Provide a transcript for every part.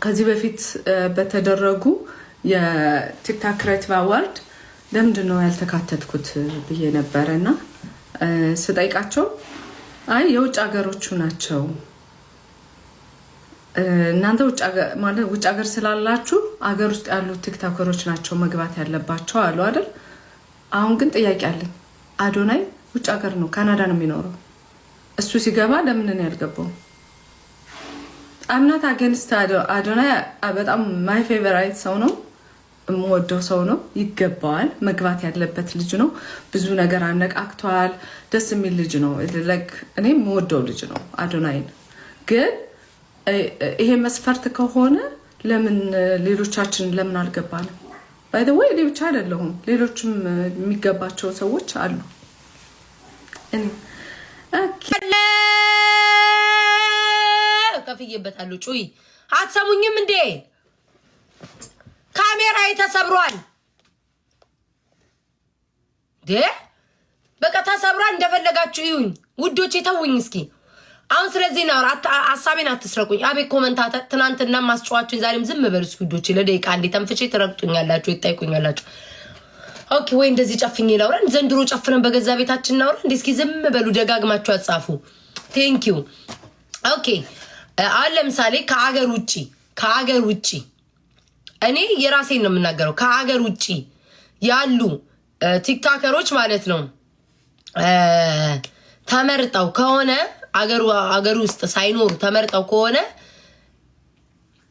ከዚህ በፊት በተደረጉ የቲክታክ ክሬቲቭ አዋርድ ለምንድን ነው ያልተካተትኩት ብዬ ነበረና ስጠይቃቸው አይ የውጭ ሀገሮቹ ናቸው እናንተ ውጭ ሀገር ስላላችሁ ሀገር ውስጥ ያሉ ቲክቶከሮች ናቸው መግባት ያለባቸው አሉ አይደል? አሁን ግን ጥያቄ አለኝ። አዶናይ ውጭ ሀገር ነው፣ ካናዳ ነው የሚኖረው። እሱ ሲገባ ለምን ነው ያልገባው? አምናት አገንስት አዶናይ በጣም ማይ ፌቨራይት ሰው ነው፣ የምወደው ሰው ነው። ይገባዋል፣ መግባት ያለበት ልጅ ነው። ብዙ ነገር አነቃቅቷል። ደስ የሚል ልጅ ነው። እኔ የምወደው ልጅ ነው አዶናይን። ግን ይሄ መስፈርት ከሆነ ለምን ሌሎቻችን ለምን አልገባንም? ባይ ዘ ወይ እኔ ብቻ አይደለሁም፣ ሌሎችም የሚገባቸው ሰዎች አሉ። ከፍዬበታለሁ። ጩይ አትሰሙኝም እንዴ? ካሜራ ተሰብሯል። በቃ ተሰብሯል። እንደፈለጋችሁ ይሁን ውዶቼ፣ ተውኝ እስኪ። አሁን ስለዚህ ነው ሐሳቤን አትስረቁኝ። አቤት ኮመንታተር፣ ትናንትና ማስጨዋችሁኝ፣ ዛሬም ዝም በሉ እስኪ ውዶቼ። ለደቂቃ እንዴ ተንፍቼ ትረግጡኛላችሁ፣ ይጣይቁኛላችሁ። ኦኬ ወይ እንደዚህ ጨፍኝ ላውራን። ዘንድሮ ጨፍነን በገዛ ቤታችን እናውራ እንዴ? እስኪ ዝም በሉ፣ ደጋግማችሁ አጻፉ። ቴንክ ዩ። ኦኬ አሁን ለምሳሌ ከአገር ውጪ እኔ የራሴን ነው የምናገረው። ከአገር ውጪ ያሉ ቲክቶከሮች ማለት ነው ተመርጠው ከሆነ አገር ውስጥ ሳይኖሩ ተመርጠው ከሆነ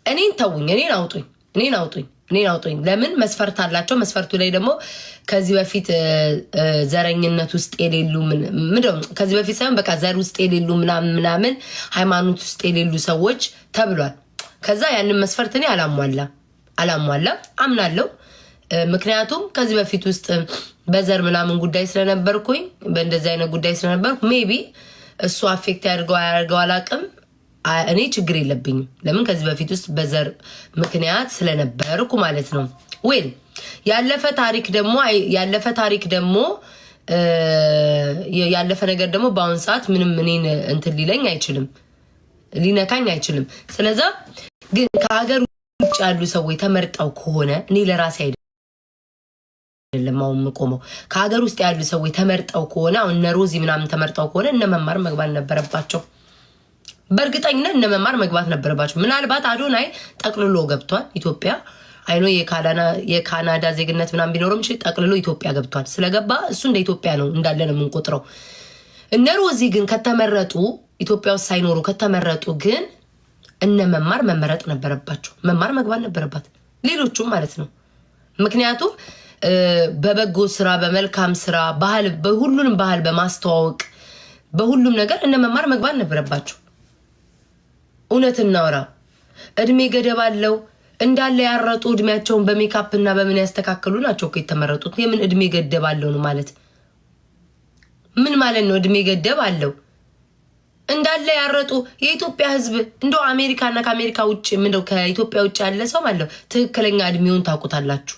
እኔን ተውኝ፣ እኔን አውጡኝ። ለምን መስፈርት አላቸው። መስፈርቱ ላይ ደግሞ ከዚህ በፊት ዘረኝነት ውስጥ የሌሉ ከዚህ በፊት ሳይሆን በቃ ዘር ውስጥ የሌሉ ምናምን ሃይማኖት ውስጥ የሌሉ ሰዎች ተብሏል። ከዛ ያንን መስፈርት እኔ አላሟላ አምናለሁ። ምክንያቱም ከዚህ በፊት ውስጥ በዘር ምናምን ጉዳይ ስለነበርኩኝ በእንደዚህ አይነት ጉዳይ ስለነበርኩ ሜቢ እሱ አፌክት ያደርገው አላቅም። እኔ ችግር የለብኝም። ለምን ከዚህ በፊት ውስጥ በዘር ምክንያት ስለነበርኩ ማለት ነው። ወይም ያለፈ ነገር ደግሞ በአሁን ሰዓት ምንም እኔን እንትን ሊነካኝ አይችልም። ስለዛ ግን ከሀገር ውጭ ያሉ ሰዎች ተመርጠው ከሆነ እኔ ለራሴ አይደለም አሁን የምቆመው። ከሀገር ውስጥ ያሉ ሰዎች ተመርጠው ከሆነ አሁን እነ ሮዚ ምናምን ተመርጠው ከሆነ እነ መማር መግባት ነበረባቸው። በእርግጠኝነት እነ መማር መግባት ነበረባቸው። ምናልባት አዶናይ ጠቅልሎ ገብቷል ኢትዮጵያ። አይኖ የካናዳ ዜግነት ምናምን ቢኖርም ጠቅልሎ ኢትዮጵያ ገብቷል። ስለገባ እሱ እንደ ኢትዮጵያ ነው እንዳለ ነው የምንቆጥረው። እነ ሮዚ ግን ከተመረጡ ኢትዮጵያ ውስጥ ሳይኖሩ ከተመረጡ ግን እነ መማር መመረጥ ነበረባቸው። መማር መግባት ነበረባት፣ ሌሎቹም ማለት ነው። ምክንያቱም በበጎ ስራ፣ በመልካም ስራ፣ በሁሉንም ባህል በማስተዋወቅ በሁሉም ነገር እነ መማር መግባት ነበረባቸው። እውነት እናውራ። እድሜ ገደብ አለው እንዳለ ያረጡ እድሜያቸውን በሜካፕ እና በምን ያስተካከሉ ናቸው እኮ የተመረጡት። የምን እድሜ ገደብ አለው ነው ማለት? ምን ማለት ነው? እድሜ ገደብ አለው እንዳለ ያረጡ የኢትዮጵያ ሕዝብ እንደው አሜሪካና ከአሜሪካ ውጭ ምንድነው ከኢትዮጵያ ውጭ ያለ ሰው ማለት ትክክለኛ እድሜውን ታውቁታላችሁ።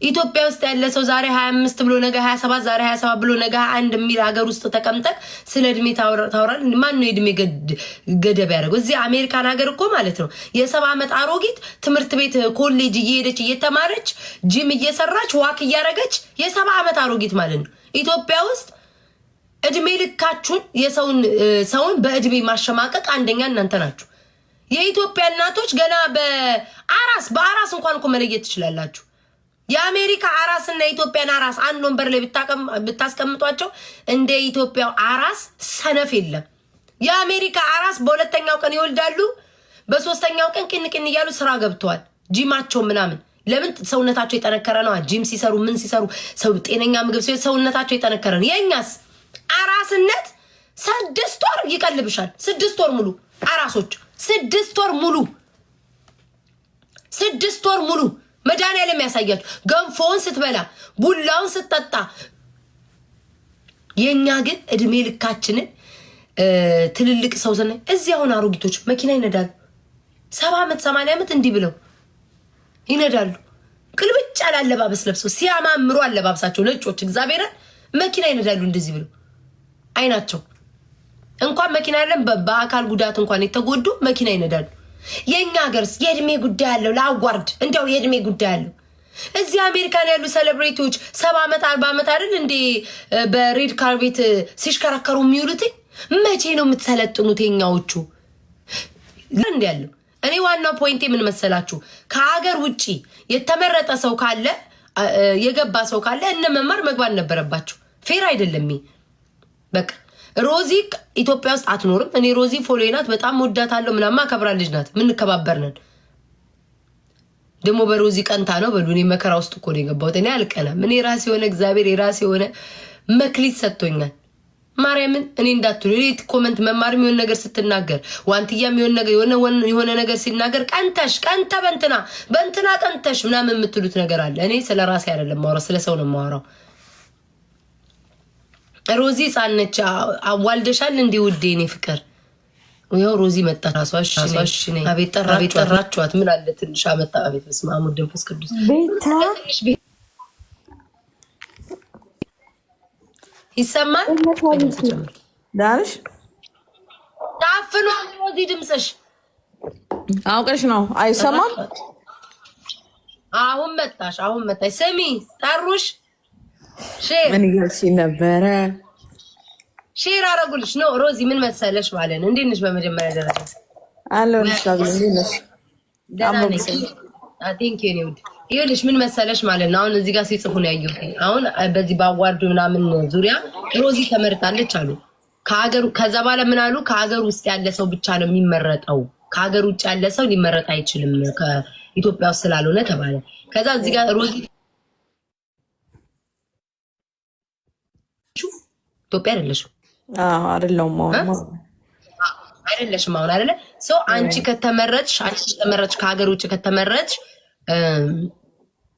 ኢትዮጵያ ውስጥ ያለ ሰው ዛሬ 25 ብሎ ነገ 27 ዛሬ 27 ብሎ ነገ 21 የሚል ሀገር ውስጥ ተቀምጠ ስለ እድሜ ታወራል። ማን ነው እድሜ ገደብ ያደርገው? እዚህ አሜሪካን ሀገር እኮ ማለት ነው የ70 ዓመት አሮጊት ትምህርት ቤት ኮሌጅ እየሄደች እየተማረች ጂም እየሰራች ዋክ እያረገች የ70 ዓመት አሮጊት ማለት ነው። ኢትዮጵያ ውስጥ እድሜ ልካችሁን ሰውን በእድሜ ማሸማቀቅ አንደኛ እናንተ ናችሁ። የኢትዮጵያ እናቶች ገና በአራስ እንኳን እኮ መለየት ትችላላችሁ። የአሜሪካ አራስና የኢትዮጵያን አራስ አንድ ወንበር ላይ ብታስቀምጧቸው እንደ ኢትዮጵያ አራስ ሰነፍ የለም። የአሜሪካ አራስ በሁለተኛው ቀን ይወልዳሉ፣ በሶስተኛው ቀን ቅንቅን እያሉ ስራ ገብተዋል። ጂማቸው ምናምን ለምን ሰውነታቸው የጠነከረ ነው። ጂም ሲሰሩ ምን ሲሰሩ ሰው ጤነኛ ምግብ ሲሰሩ ሰውነታቸው የጠነከረ ነው። የኛስ አራስነት 6 ወር ይቀልብሻል። 6 ወር ሙሉ አራሶች 6 ወር ሙሉ መድኃኒዓለም ያሳያችሁ ገንፎውን ስትበላ ቡላውን ስትጠጣ። የኛ ግን እድሜ ልካችንን ትልልቅ ሰው ዘናይ እዚህ አሁን አሮጊቶች መኪና ይነዳሉ። 70 ዓመት 80 ዓመት እንዲህ ብለው ይነዳሉ። ቅልብጭ ያለ አለባበስ ለብሰው ሲያማምሩ አለባበሳቸው ነጮች እግዚአብሔርን መኪና ይነዳሉ እንደዚህ ብለው አይናቸው እንኳን መኪና አይደለም በአካል ጉዳት እንኳን የተጎዱ መኪና ይነዳሉ። የኛ ሀገርስ የእድሜ ጉዳይ አለው። ለአዋርድ እንደው የእድሜ ጉዳይ አለው። እዚህ አሜሪካን ያሉ ሴሌብሪቲዎች 70 ዓመት 40 ዓመት አይደል እንዴ በሬድ ካርፔት ሲሽከረከሩ የሚውሉት? መቼ ነው የምትሰለጥኑት? የኛዎቹ ለምን ያለው? እኔ ዋናው ፖይንቴ ምን መሰላችሁ? ከሀገር ውጪ የተመረጠ ሰው ካለ የገባ ሰው ካለ እነ መማር መግባት ነበረባችሁ። ፌር አይደለም። በቃ ሮዚ ኢትዮጵያ ውስጥ አትኖርም። እኔ ሮዚ ፎሎዬ ናት፣ በጣም ወዳታለሁ፣ ምናምን አከብራ ልጅ ናት። ምን ከባበርነን ደግሞ በሮዚ ቀንታ ነው በሉ። እኔ መከራ ውስጥ እኮ ነው የገባሁት። እኔ አልቀናም። እኔ ራሴ የሆነ እግዚአብሔር የራሴ የሆነ መክሊት ሰጥቶኛል። ማርያምን እኔ እንዳትሉ ኮመንት መማርም የሆነ ነገር ስትናገር ዋንትያም የሆነ ነገር ሲናገር ቀንተሽ ቀንተ በእንትና ቀንተሽ ምናምን የምትሉት ነገር አለ። እኔ ስለ ራሴ አይደለም ማውራው፣ ስለ ሰው ነው ማውራው። ሮዚ ጻነች አዋልደሻል እንዴ ውዴ? እኔ ፍቅር ይኸው ሮዚ መጣ። ራሷሽ ነኝ። አቤት ጠራችኋት። ምን አለ ትንሽ አመጣ። አቤት በስመ አብ ወወልድ ወመንፈስ ቅዱስ። ይሰማል? ዳርሽ ታፍኗል። ሮዚ ድምፅሽ አውቀሽ ነው አይሰማም? አሁን መጣሽ። ስሚ ጠሩሽ። ምን እያልሽ ነበረ? ሼር አረጉልሽ ነው። ሮዚ ምን መሰለሽ ማለት ነው። እንዴት ነሽ? በመጀመሪያ ደረጃ አለሁልሽ። አብልሽ ቴንክ ዩ ኒውድ ይኸውልሽ ምን መሰለሽ ማለት ነው። አሁን እዚህ ጋር ሲጽፉ ነው ያየሁት። አሁን በዚህ በአዋርዱ ምናምን ዙሪያ ሮዚ ተመርጣለች አሉ። ከዛ በኋላ ምን አሉ? ከሀገር ውስጥ ያለ ሰው ብቻ ነው የሚመረጠው፣ ከሀገር ውጭ ያለ ሰው ሊመረጥ አይችልም ከኢትዮጵያ ውስጥ ስላልሆነ ተባለ። ከዛ እዚህ ጋር ሮዚ ኢትዮጵያ አይደለሽም? አይደለሁም። አይደለሽም አሁን አይደለ? ሰው አንቺ ከተመረጥሽ ከሀገር ውጭ ከተመረጥሽ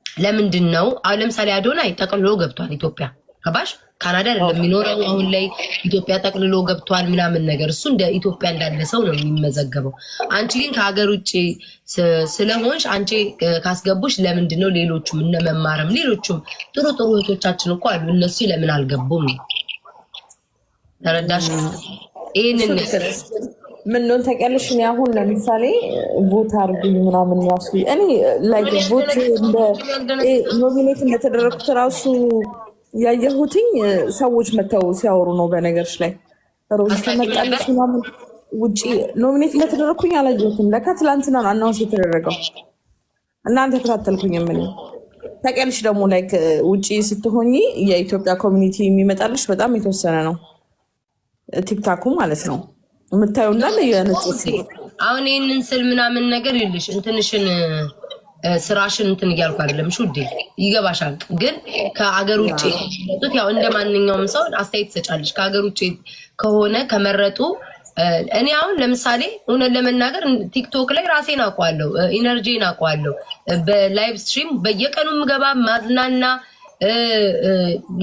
ለምንድን ነው? አሁን ለምሳሌ አዶናይ ጠቅልሎ ገብቷል ኢትዮጵያ። ገባሽ? ካናዳ አይደለም የሚኖረው አሁን ላይ ኢትዮጵያ ጠቅልሎ ገብቷል ምናምን ነገር። እሱ እንደ ኢትዮጵያ እንዳለ ሰው ነው የሚመዘገበው። አንቺ ግን ከሀገር ውጭ ስለሆንሽ አንቺ ካስገቡሽ ለምንድን ነው ሌሎቹም እነ መማርም ሌሎቹም ጥሩ እህቶቻችን እኮ አሉ፣ እነሱ ለምን አልገቡም? ተረዳሽ? ይሄንን ምን ነው ታውቂያለሽ? እኔ አሁን ለምሳሌ ቮት አድርጉኝ ምናምን ራሱ እኔ ላይክ ቮት ኖሚኔት እንደተደረኩት ራሱ ያየሁትኝ ሰዎች መተው ሲያወሩ ነው። በነገርሽ ላይ ሮዚ ተመጣለች ምናምን ውጪ ኖሚኔት እንደተደረኩኝ አላየሁትም። ለካ ትላንትና አናውንስ የተደረገው እናንተ ተከታተልኩኝ። ምን ታውቂያለሽ? ደግሞ ላይክ ውጪ ስትሆኚ የኢትዮጵያ ኮሚኒቲ የሚመጣልሽ በጣም የተወሰነ ነው። ቲክታኩ ማለት ነው የምታየው እንዳለ የነጭት። አሁን ይህንን ስል ምናምን ነገር ይልሽ እንትንሽን ስራሽን እንትን እያልኩ አይደለም። ሹዴ ይገባሻል። ግን ከአገር ውጭ መጡት ያው እንደ ማንኛውም ሰው አስተያየት ትሰጫለሽ። ከአገር ውጭ ከሆነ ከመረጡ እኔ አሁን ለምሳሌ እውነት ለመናገር ቲክቶክ ላይ ራሴን አውቀዋለሁ፣ ኢነርጂን አውቀዋለሁ። በላይቭ ስትሪም በየቀኑ ምገባ ማዝናና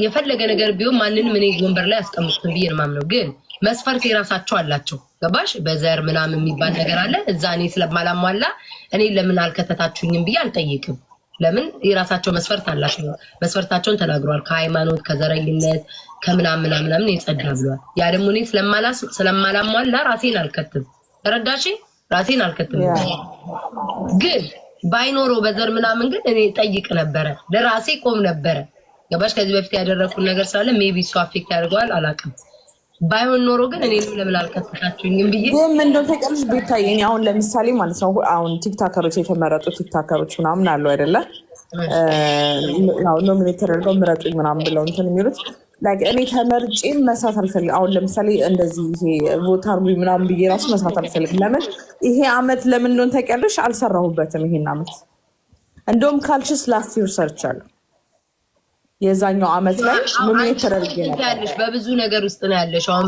የፈለገ ነገር ቢሆን ማንንም እኔ ወንበር ላይ አስቀምጥኩኝ ብዬ ነው የማምነው። ግን መስፈርት የራሳቸው አላቸው። ገባሽ? በዘር ምናምን የሚባል ነገር አለ። እዛ እኔ ስለማላሟላ እኔ ለምን አልከተታችሁኝም ብዬ አልጠይቅም። ለምን የራሳቸው መስፈርት አላቸው። መስፈርታቸውን ተናግረዋል። ከሃይማኖት ከዘረኝነት ከምናምን ምናምን የጸዳ ብለዋል። ያ ደግሞ እኔ ስለማላሟላ ራሴን አልከትም። ተረዳሽ? ራሴን አልከትም። ግን ባይኖረው በዘር ምናምን ግን እኔ ጠይቅ ነበረ፣ ለራሴ ቆም ነበረ። ገባሽ? ከዚህ በፊት ያደረኩት ነገር ስላለ ሜቢ እሱ አፌክት ያደርገዋል አላውቅም። ባይሆን ኖሮ ግን እኔ ለምን አልከተታችሁኝም ብዬ ግን እንደው ተቀርሽ ቤታዬ እኔ አሁን ለምሳሌ ማለት ነው አሁን ቲክታከሮች የተመረጡ ቲክታከሮች ምናምን አሉ አይደለ? ኖሚኔት ተደርገው ምረጡኝ ምናምን ብለው እንትን የሚሉት ላይክ እኔ ተመርጬ መስራት አልፈልግም። አሁን ለምሳሌ እንደዚህ ይሄ ቮት አድርጉኝ ምናምን ብዬ ራሱ መስራት አልፈልግም። ለምን ይሄ አመት ለምን እንደሆነ ታውቂያለሽ? አልሰራሁበትም ይሄን አመት። እንደውም ካልችስ ላስት ይር ሰርቻለሁ። የዛኛው አመት ላይ ኖሚኔት ተደርጌ ነበር። በብዙ ነገር ውስጥ ነው ያለሽ። አሁን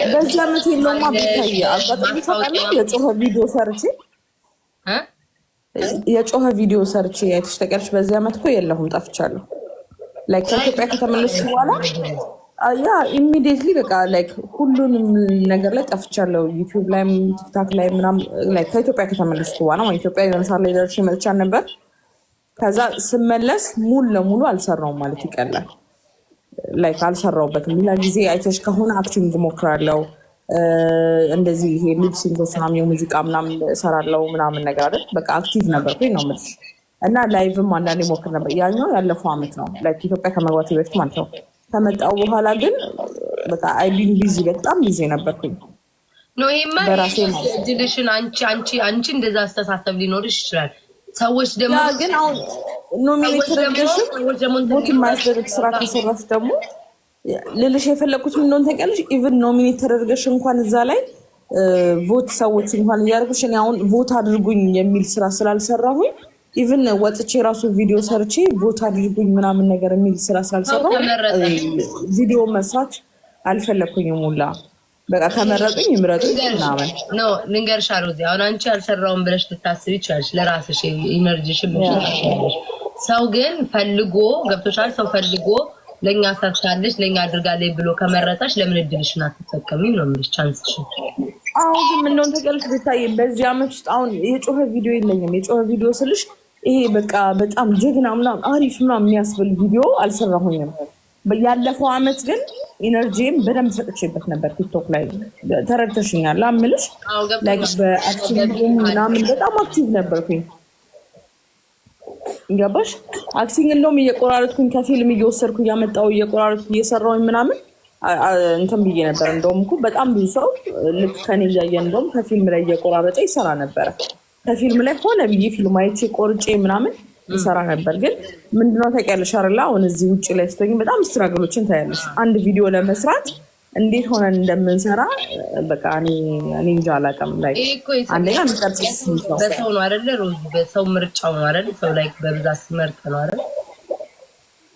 በዚህ አመት የለውም አብታይ አጋጣሚ ፈቃድ የጮኸ ቪዲዮ ሰርቼ አይተሽ ታውቂያለሽ? በዚህ አመት እኮ የለሁም ጠፍቻለሁ። ላይክ ከኢትዮጵያ ከተመለስኩ በኋላ ያ ኢሚዲየትሊ በቃ ላይክ ሁሉንም ነገር ላይ ጠፍቻለሁ። ዩቲዩብ ላይም ቲክታክ ላይ ምናምን ላይክ ከኢትዮጵያ ከተመለስኩ በኋላ ማለት ኢትዮጵያ የሆነ ሰዓት ላይ ደርሼ መጥቻ ነበር። ከዛ ስመለስ ሙሉ ለሙሉ አልሰራውም ማለት ይቀላል። ላይክ አልሰራውበትም። ሌላ ጊዜ አይተሽ ከሆነ አክቲንግ ሞክራለሁ፣ እንደዚህ ይሄ ሊፕሲንጎች ምናምን የሙዚቃ ምናምን እሰራለሁ ምናምን ነገር አይደል በቃ አክቲቭ ነበርኩኝ ነው የምልሽ። እና ላይቭም አንዳንዴ ሞክር ነበር። ያኛው ያለፈው አመት ነው ላይክ ኢትዮጵያ ከመግባቴ በፊት ማለት ነው። ከመጣሁ በኋላ ግን በቃ አይ ቢን ቢዚ በጣም ቢዚ ነበርኩኝ። ነው ይሄማ ድልሽን አንቺ እንደዛ አስተሳሰብ ሊኖርሽ ይችላል። ሰዎች ደግሞ ግን አሁን ኖሚኔት ተደርገሽ ቮት የማያስደርግ ስራ ከሰራሽ ደግሞ ልልሽ የፈለኩት ምን እንደሆነ ታውቂያለሽ? ኢቭን ኖሚኔት ተደርገሽ እንኳን እዛ ላይ ቮት ሰዎች እንኳን እያደረጉሽ እኔ አሁን ቮት አድርጉኝ የሚል ስራ ስላልሰራሁኝ ኢቭን ወጥቼ ራሱ ቪዲዮ ሰርቼ ቮት አድርጉኝ ምናምን ነገር የሚል ስራ ስላልሰራሁ ቪዲዮ መስራት አልፈለኩኝም ሁላ። በቃ ተመረጡኝ ይምረጡኝ ምናምን ነው ልንገርሽ ሮዚ። አሁን አንቺ አልሰራውም ብለሽ ልታስቢ ይችላልሽ ለራስሽ ኢነርጂሽን ምሽሽ። ሰው ግን ፈልጎ ገብቶሻል። ሰው ፈልጎ ለኛ ሰርታለች ለኛ አድርጋለች ብሎ ከመረጠሽ ለምን እድልሽን አትጠቀሚም ነው የምልሽ ቻንስሽ። አሁን ግን ምን እንደሆነ ታውቂያለሽ ቤታዬ? በዚህ አመት ውስጥ አሁን የጮኸ ቪዲዮ የለኝም። የጮኸ ቪዲዮ ስልሽ ይሄ በቃ በጣም ጀግና ምናምን አሪፍ ምናምን የሚያስብል ቪዲዮ አልሰራሁኝም። ያለፈው አመት ግን ኢነርጂም በደንብ ሰጥቼበት ነበር ቲክቶክ ላይ ተረድተሽኛል አምልሽ። ላይክ በአክቲንግ ምናምን በጣም አክቲቭ ነበርኩኝ ገባሽ? አክቲንግ እንደውም እየቆራረጥኩኝ ከፊልም እየወሰድኩ እያመጣሁ እየቆራረጥኩ እየሰራሁኝ ምናምን እንትን ብዬ ነበር። እንደውም እኮ በጣም ብዙ ሰው ልክ ከኔ እያየ እንደውም ከፊልም ላይ እየቆራረጠ ይሰራ ነበረ። ከፊልም ላይ ሆነ ብዬ ፊልም አይቼ ቆርጬ ምናምን ይሰራ ነበር። ግን ምንድነው ታውቂያለሽ አይደል? አሁን እዚህ ውጭ ላይ ስትሆኚ በጣም ስትራግሎችን ታያለሽ። አንድ ቪዲዮ ለመስራት እንዴት ሆነን እንደምንሰራ በቃ እኔ እንጃ አላውቅም። ላይ አንደኛ በሰው ነው አይደለ ሮዚ? በሰው ምርጫው ነው አይደል? ሰው ላይ በብዛት ሲመርጥ ነው አይደል?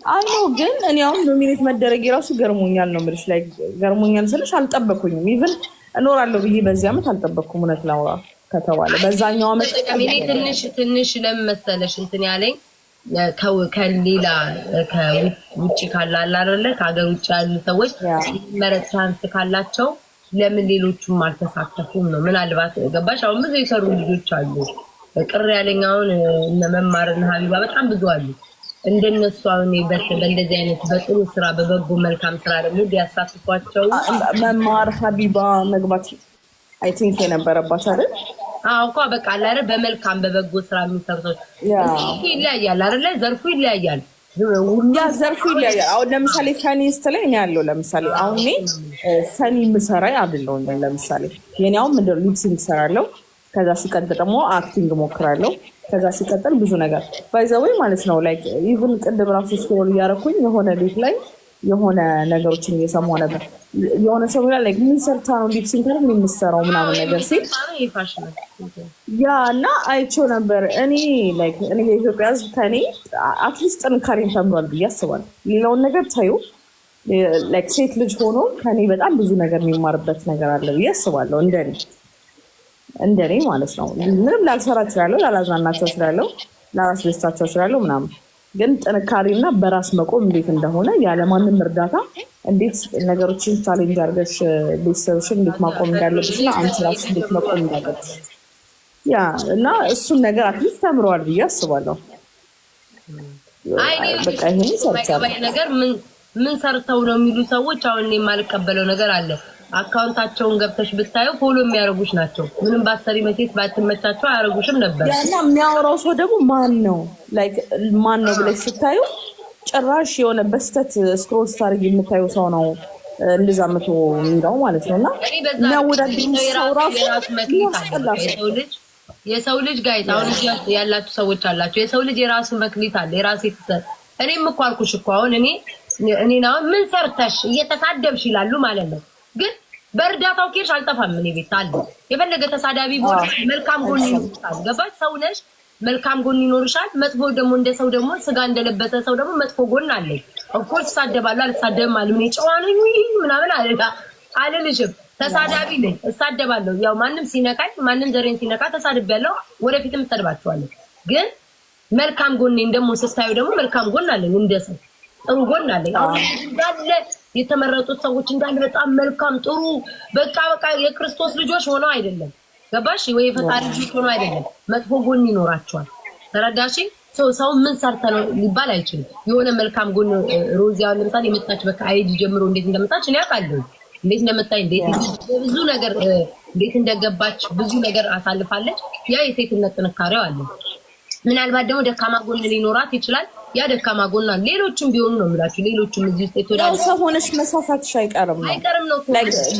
አይ ነው ግን እኔ አሁን ኖሚኔት መደረግ የራሱ ገርሞኛል ነው የምልሽ። ላይ ገርሞኛል ስልሽ አልጠበኩኝም። ኢቭን እኖራለሁ ብዬ በዚህ አመት አልጠበኩም። እውነት ላውራ ከተባለ በዛኛው አመት ትንሽ ለምን መሰለሽ እንትን ያለኝ ከሌላ ከውጭ ካላላ አይደለ ከሀገር ውጭ ያሉ ሰዎች መረጥ ቻንስ ካላቸው ለምን ሌሎቹም አልተሳተፉም ነው። ምናልባት ገባሽ? አሁን ብዙ የሰሩ ልጆች አሉ። ቅር ያለኝ አሁን እነ መማርና ሀቢባ በጣም ብዙ አሉ። እንደነሱ አሁን በእንደዚህ አይነት በጥሩ ስራ በበጎ መልካም ስራ ደግሞ ቢያሳትፏቸው መማር ሀቢባ መግባት አይ ቲንክ የነበረባት አይደል? አዎ እኮ በቃ አላረ በመልካም በበጎ ስራ የሚሰሩ ሰዎች ይለያያል አይደለ? ዘርፉ ይለያያል። ዘርፉ ይለያያል። አሁን ለምሳሌ ፈኒስት ላይ እኔ ያለው ለምሳሌ አሁን እኔ ፈኒ ምሰራ አይደለሁም። ለምሳሌ የኔ አሁን ምንድነው ሊፕሲንግ እሰራለሁ። ከዛ ሲቀጥል ደግሞ አክቲንግ ሞክራለሁ። ከዛ ሲቀጥል ብዙ ነገር ባይዘወይ ማለት ነው። ላይክ ኢቭን ቅድም ራሱ ስክሮል እያደረኩኝ የሆነ ቤት ላይ የሆነ ነገሮችን እየሰማሁ ነበር። የሆነ ሰው ይላል ላይክ ምን ሰርታ ነው ሊፕሲንግ ከምን የምትሰራው ምናምን ነገር ሲል ያ እና አይቼው ነበር። እኔ ላይክ እኔ የኢትዮጵያ ሕዝብ ከኔ አትሊስት ጥንካሬን ተምሯል ብዬ አስባለሁ። ሌላውን ነገር ታዩ ላይክ ሴት ልጅ ሆኖ ከኔ በጣም ብዙ ነገር የሚማርበት ነገር አለ ብዬ አስባለሁ። እንደኔ ማለት ነው። ምንም ላልሰራ እችላለሁ፣ ላላዝናናቸው እችላለሁ፣ ላላስደስታቸው እችላለሁ ምናምን። ግን ጥንካሬና በራስ መቆም እንዴት እንደሆነ ያለማንም እርዳታ እንዴት ነገሮችን ቻሌንጅ አድርገሽ ቤተሰብሽን እንዴት ማቆም እንዳለብሽና አንቺ ራስሽ እንዴት መቆም እንዳለብሽ ያ እና እሱን ነገር አትሊስት ተምረዋል ብዬ አስባለሁ። በቃ ይሄን ሰርቻለሁ ነገር ምን ሰርተው ነው የሚሉ ሰዎች አሁን የማልቀበለው ነገር አለ። አካውንታቸውን ገብተሽ ብታዩ ፎሎ የሚያደርጉሽ ናቸው። ምንም ባሰሪ መቼስ ባትመቻቸው አያደርጉሽም ነበር። ያና የሚያወራው ሰው ደግሞ ማን ነው ብለሽ ስታዩ ጭራሽ የሆነ በስተት ስክሮል ስታርግ የምታዩ ሰው ነው እንደዛ መቶ የሚለው ማለት ነውና የሚያወዳድሩ ሰው ራሱ የሰው ልጅ ጋይዝ አሁን ያላችሁ ሰዎች አላችሁ። የሰው ልጅ የራሱ መክሊት አለ። የራሱ የተሰ እኔም እኮ አልኩሽ እኮ አሁን እኔ ነው ምን ሰርተሽ እየተሳደብሽ ይላሉ ማለት ነው። ግን በእርዳታው ኬሽ አልጠፋም። እኔ ቤት አለ የፈለገ ተሳዳቢ ቦል መልካም ጎን ይኖርሻል። ገባሽ? ሰው ነሽ፣ መልካም ጎን ይኖርሻል። መጥፎ ደግሞ እንደ ሰው ደግሞ ስጋ እንደለበሰ ሰው ደግሞ መጥፎ ጎን አለኝ። ኦፍ ኮርስ እሳደባለሁ፣ አልሳደብም አለ ምን ጨዋ ነኝ ምናምን አልልሽም። ተሳዳቢ ነኝ፣ እሳደባለሁ። ያው ማንም ሲነካኝ ማንም ዘሬን ሲነካ ተሳድቤያለሁ፣ ወደፊትም እሰድባቸዋለሁ። ግን መልካም ጎኔን ደግሞ ስታዩ ደግሞ መልካም ጎን አለኝ፣ እንደ ሰው ጥሩ ጎን አለኝ። አሁን እንዳለ የተመረጡት ሰዎች እንዳለ በጣም መልካም ጥሩ በቃ የክርስቶስ ልጆች ሆነው አይደለም። ገባሽ ወይ? የፈጣሪ ልጆች ሆነው አይደለም። መጥፎ ጎን ይኖራቸዋል። ተረዳሽ? ሰው ምን ሰርተ ነው ሊባል አይችልም። የሆነ መልካም ጎን ሮዚያውን ለምሳሌ የመጣች በቃ አይዲ ጀምሮ እንዴት እንደመጣች እኔ አውቃለሁ። እንዴት እንደመጣች ብዙ ነገር እንዴት እንደገባች ብዙ ነገር አሳልፋለች። ያ የሴትነት ጥንካሬው አለ። ምናልባት ደግሞ ደካማ ጎን ሊኖራት ይችላል። ያ ደካማ ጎን ሌሎችም ቢሆኑ ነው የምላችሁ። ሌሎችም እዚህ ውስጥ የተወዳጁ ሰው ሆነሽ መሳሳትሽ አይቀርም ነው።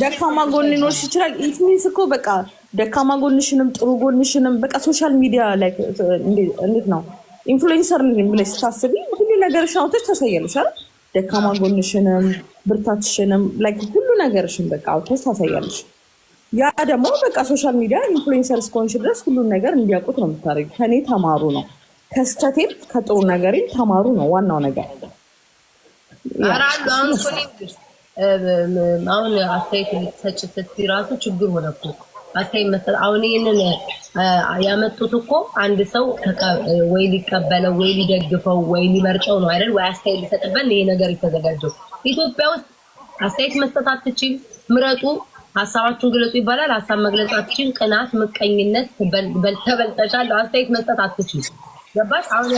ደካማ ጎን ሊኖርሽ ይችላል። ኢትሚንስ እኮ በቃ ደካማ ጎንሽንም ጥሩ ጎንሽንም በቃ ሶሻል ሚዲያ ላይ እንዴት ነው ኢንፍሉዌንሰር ብለሽ ስታስቢ ሁሉ ነገርሽን አውጥተሽ ታሳያለሽ አይደል? ደካማ ጎንሽንም ብርታትሽንም ላይክ ሁሉ ነገርሽን በቃ አውጥተሽ ታሳያለሽ። ያ ደግሞ በቃ ሶሻል ሚዲያ ኢንፍሉዌንሰር እስከሆንሽ ድረስ ሁሉን ነገር እንዲያውቁት ነው የምታደርጊው። ከኔ ተማሩ ነው፣ ከስተቴም ከጥሩ ነገሬም ተማሩ ነው ዋናው ነገር። አሁን አስተያየት ልትሰጭ ስትይ ራሱ ችግር ሆነ እኮ አስተያየት መስጠት። አሁን ይህንን ያመጡት እኮ አንድ ሰው ወይ ሊቀበለው ወይ ሊደግፈው ወይ ሊመርጠው ነው አይደል? ወይ አስተያየት ሊሰጥበት ይሄ ነገር የተዘጋጀው። ኢትዮጵያ ውስጥ አስተያየት መስጠት አትችይም። ምረጡ፣ ሀሳባችሁን ግለጹ ይባላል። ሀሳብ መግለጽ አትችይም። ቅናት፣ ምቀኝነት ተበልጠሻል። አስተያየት መስጠት አትችይም። ገባሽ? አሁን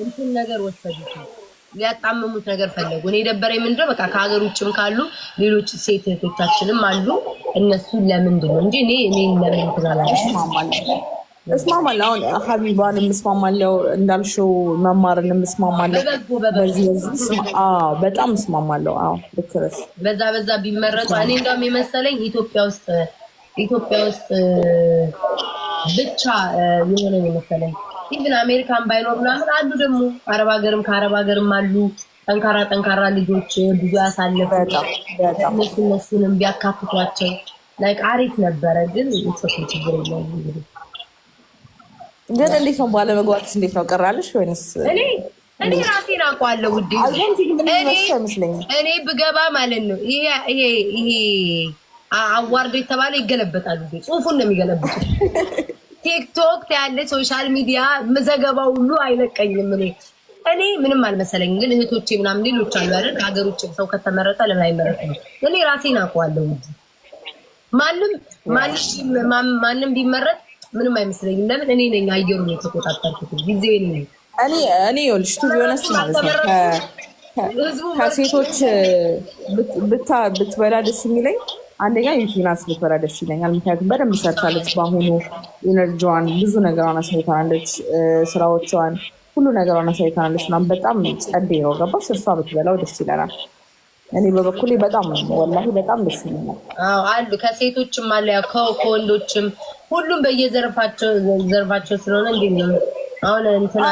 እንትን ነገር ወሰዱት፣ ሊያጣምሙት ነገር ፈለጉ። እኔ የደበረኝ ምንድነው በቃ ከሀገር ውጭም ካሉ ሌሎች ሴት እህቶቻችንም አሉ። እነሱ ለምንድን ነው እንጂ እኔ ለምን ትላላለሽ? እስማማለሁ። አሁን ሀቢባን እስማማለሁ፣ እንዳልሽው መማርን እስማማለሁ። በጣም እስማማለሁ። አዎ ልክ ነሽ። በዛ ቢመረጡ እኔ እንደውም የመሰለኝ ኢትዮጵያ ውስጥ ብቻ የሆነ የመሰለኝ ኢቭን አሜሪካን ባይኖር ምናምን አሉ ደግሞ አረብ ሀገርም ከአረብ ሀገርም አሉ ጠንካራ ልጆች ብዙ ያሳለፉ እነሱንም ቢያካትቷቸው ላይክ አሪፍ ነበረ። ግን ችግር የለውም። ግን እንዴት ነው ባለመግባትሽ? እንዴት ነው ቀራለሽ ወይንስ? እኔ ራሴን አውቀዋለሁ ውዴ። እኔ ብገባ ማለት ነው ይሄ አዋርዶ የተባለ ይገለበጣሉ። ጽሁፉን ነው የሚገለብጡት። ቲክቶክ ያለ ሶሻል ሚዲያ ምዘገባው ሁሉ አይለቀኝም። እኔ ምንም አልመሰለኝም። ግን እህቶቼ ምናምን ሌሎች አሉ አይደል? ከሀገር ውጭ ሰው ከተመረጠ ለምን አይመረጥም? እኔ ራሴን አውቀዋለሁ ውዴ። ማንም ቢመረጥ ምንም አይመስለኝም። ለምን እኔ ነኝ አየሩን የተቆጣጠርኩት። ጊዜው እኔ ነኝ። እኔ ይኸውልሽ ቱ ቢሆነስ ማለት ነው ከሴቶች ብትበላ ደስ የሚለኝ አንደኛ ዩቲናስ ብትበላ ደስ ይለኛል። ምክንያቱም በደንብ ሰርታለች። በአሁኑ ኢነርጂዋን ብዙ ነገሯን አሳይታናለች። ስራዎቿን ሁሉ ነገሯን አሳይታናለች። ምናምን በጣም ጸዴ ነው። ገባሽ? እሷ ብትበላው ደስ ይለናል። እኔ በበኩሌ በጣም ወላሂ በጣም ደስ ይለኛል። አሉ ከሴቶችም አለ ከወንዶችም ሁሉም በየዘርፋቸው ስለሆነ እንዴት ነው አሁን እንትና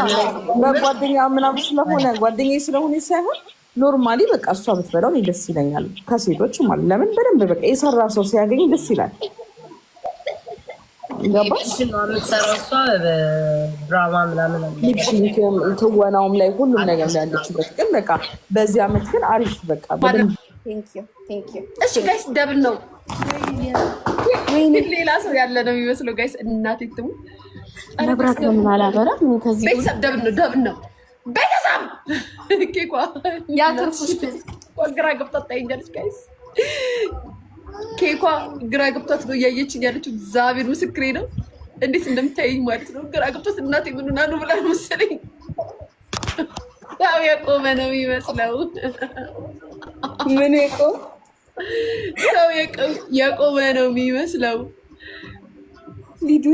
በጓደኛ ምናምን ስለሆነ ጓደኛዬ ስለሆነ ሳይሆን ኖርማሊ በቃ እሷ ብትበላው ደስ ይለኛል። ከሴቶች ማለት ለምን በደንብ በቃ የሰራ ሰው ሲያገኝ ደስ ይላል። ገባሽ? የምትሰራው እሷ በድራማ ምናምን ትወናውም ላይ ሁሉም ነገር ላይ ያለችበት ግን በቃ በዚህ አመት ግን አሪፍ በቃ በደንብ እሺ ጋይስ ደብል ነው። ሌላ ሰው ያለ ነው የሚመስለው ጋይስ። እናቴ ትሙ መብራት ለምን አላበራም? ከዚህ ቤተሰብ ደብል ነው ቤተሰብ ኬኳ ያተርፉሽ ግራ ገብቷት ታይኛለች ጋይስ። ኬኳ ግራ ገብቷት ነው እያየችኝ ያለችው። እግዚአብሔር ምስክሬ ነው። እንዴት እንደምታየኝ ማለት ነው። ግራ ገብቷት እናቴ ምኑና ነው ብላ መሰለኝ። ያው የቆመ ነው የሚመስለው። ምን ሰው የቆመ ነው የሚመስለው። ሊዱ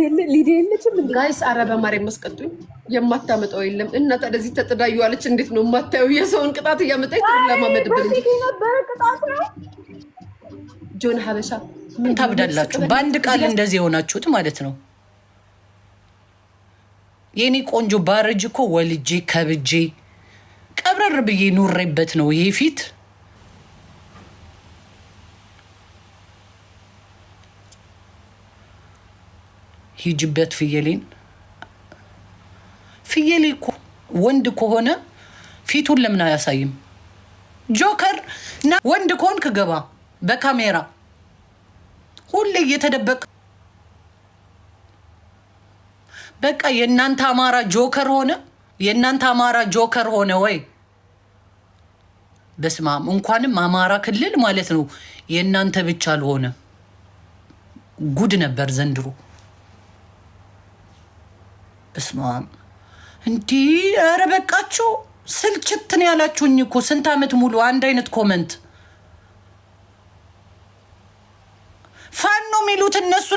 የለችም ጋይስ። ኧረ በማርያም መስቀጡኝ የማታመጣው የለም። እና ታዲያ ተጥዳዩ አለች። እንዴት ነው የማታየው? የሰውን ቅጣት እያመጣች ለማመድብን እንጂ ጆን ሀበሻ ምን ታብዳላችሁ? በአንድ ቃል እንደዚህ የሆናችሁት ማለት ነው። የኔ ቆንጆ ባረጅ እኮ ወልጄ ከብጄ ቀብረር ብዬ ኑሬበት ነው ይሄ ፊት። ሂጅበት ፍየሌን። ፍየሌ እኮ ወንድ ከሆነ ፊቱን ለምን አያሳይም? ጆከር እና ወንድ ከሆንክ ገባ በካሜራ ሁሌ እየተደበቀ በቃ የእናንተ አማራ ጆከር ሆነ ወይ? በስማም እንኳንም አማራ ክልል ማለት ነው የእናንተ ብቻ አልሆነ። ጉድ ነበር ዘንድሮ። በስማም እንዲህ ኧረ በቃችሁ። ስልችትን ያላችሁኝ እኮ ስንት ዓመት ሙሉ አንድ አይነት ኮመንት ነው የሚሉት እነሱ